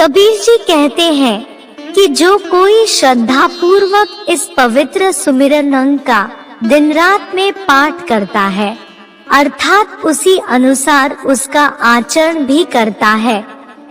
कबीर जी कहते हैं कि जो कोई श्रद्धा पूर्वक इस पवित्र सुमिरन अंग का दिन रात में पाठ करता है, अर्थात उसी अनुसार उसका आचरण भी करता है,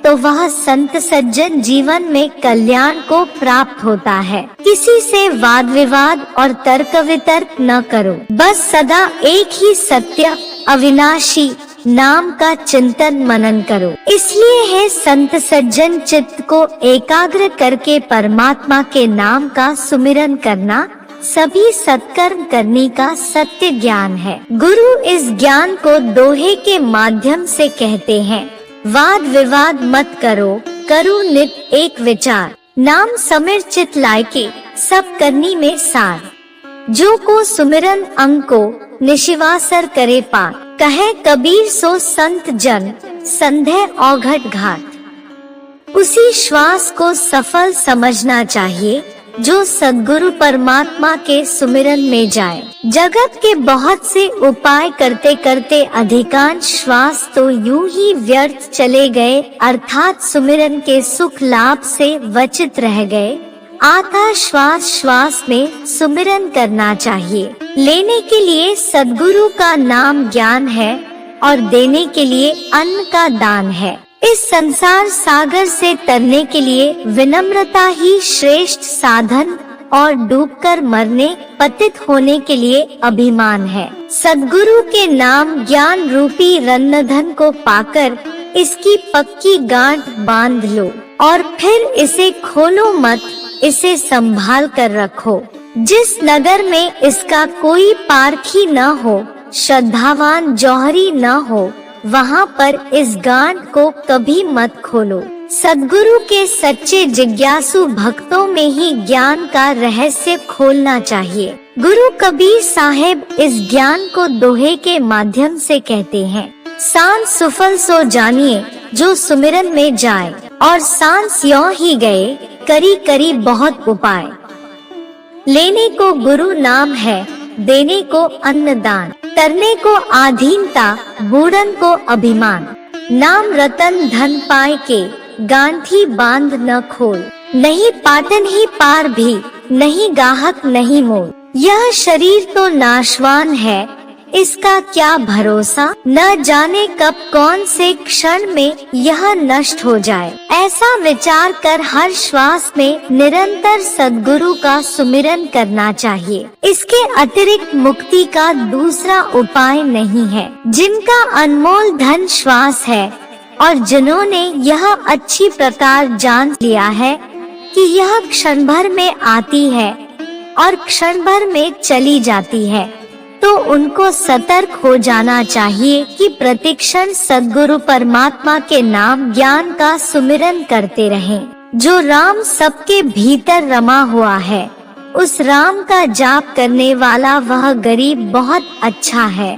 तो वह संत सज्जन जीवन में कल्याण को प्राप्त होता है। किसी से वाद विवाद और तर्क वितर्क न करो, बस सदा एक ही सत्य अविनाशी नाम का चिंतन मनन करो। इसलिए है संत सज्जन चित्त को एकाग्र करके परमात्मा के नाम का सुमिरन करना सभी सत्कर्म करने का सत्य ज्ञान है। गुरु इस ज्ञान को दोहे के माध्यम से कहते हैं, वाद विवाद मत करो, करो नित एक विचार, नाम समिर चित लायके, सब करनी में सार। जो को सुमिरन अंग को निशिवासर करे पार, कहे कबीर सो संत जन, संदेह औघट घाट। उसी श्वास को सफल समझना चाहिए जो सद्गुरु परमात्मा के सुमिरन में जाए। जगत के बहुत से उपाय करते करते अधिकांश श्वास तो यूं ही व्यर्थ चले गए, अर्थात सुमिरन के सुख लाभ से वंचित रह गए। आता श्वास श्वास में सुमिरन करना चाहिए। लेने के लिए सद्गुरु का नाम ज्ञान है और देने के लिए अन्न का दान है। इस संसार सागर से तरने के लिए विनम्रता ही श्रेष्ठ साधन और डूबकर मरने पतित होने के लिए अभिमान है। सद्गुरु के नाम ज्ञान रूपी रत्नधन को पाकर इसकी पक्की गांठ बांध लो और फिर इसे खोलो मत, इसे संभाल कर रखो। जिस नगर में इसका कोई पारखी न हो, श्रद्धावान जौहरी न हो, वहाँ पर इस गांठ को कभी मत खोलो। सद्गुरु के सच्चे जिज्ञासु भक्तों में ही ज्ञान का रहस्य खोलना चाहिए। गुरु कबीर साहेब इस ज्ञान को दोहे के माध्यम से कहते हैं, सांस सुफल सो जानिए जो सुमिरन में जाए, और सांस यों ही गए करी करी बहुत उपाय। लेने को गुरु नाम है, देने को अन्नदान, करने को आधीनता, बूढ़न को अभिमान। नाम रतन धन पाए के, गांठी बांध न खोल। नहीं पाटन ही पार भी, नहीं गाहक नहीं मोल। यह शरीर तो नाशवान है, इसका क्या भरोसा, न जाने कब कौन से क्षण में यह नष्ट हो जाए। ऐसा विचार कर हर श्वास में निरंतर सद्गुरु का सुमिरन करना चाहिए। इसके अतिरिक्त मुक्ति का दूसरा उपाय नहीं है। जिनका अनमोल धन श्वास है और जिन्होंने यह अच्छी प्रकार जान लिया है कि यह क्षण भर में आती है और क्षण भर में चली जाती है, तो उनको सतर्क हो जाना चाहिए कि प्रतिक्षण सद्गुरु परमात्मा के नाम ज्ञान का सुमिरन करते रहें। जो राम सबके भीतर रमा हुआ है, उस राम का जाप करने वाला वह गरीब बहुत अच्छा है।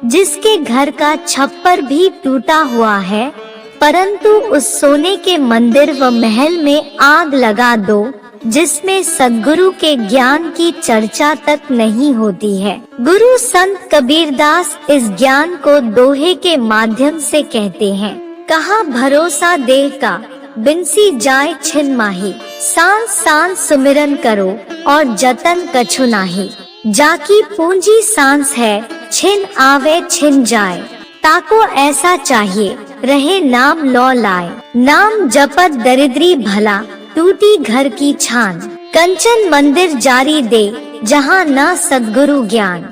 जिसके घर का छप्पर भी टूटा हुआ है, परंतु उस सोने के मंदिर व महल में आग लगा दो जिसमें सद्गुरु के ज्ञान की चर्चा तक नहीं होती है। गुरु संत कबीरदास इस ज्ञान को दोहे के माध्यम से कहते हैं, कहा भरोसा देह का, बिनसी जाए छिन माही। सांस सांस सुमिरन करो और जतन कछु नाही। जाकी पूंजी सांस है, छिन आवे छिन जाए। ताको ऐसा चाहिए, रहे नाम लौ लाए। नाम जपत दरिद्री भला, टूटी घर की छान। कंचन मंदिर जारी दे, जहाँ न सद्गुरु ज्ञान।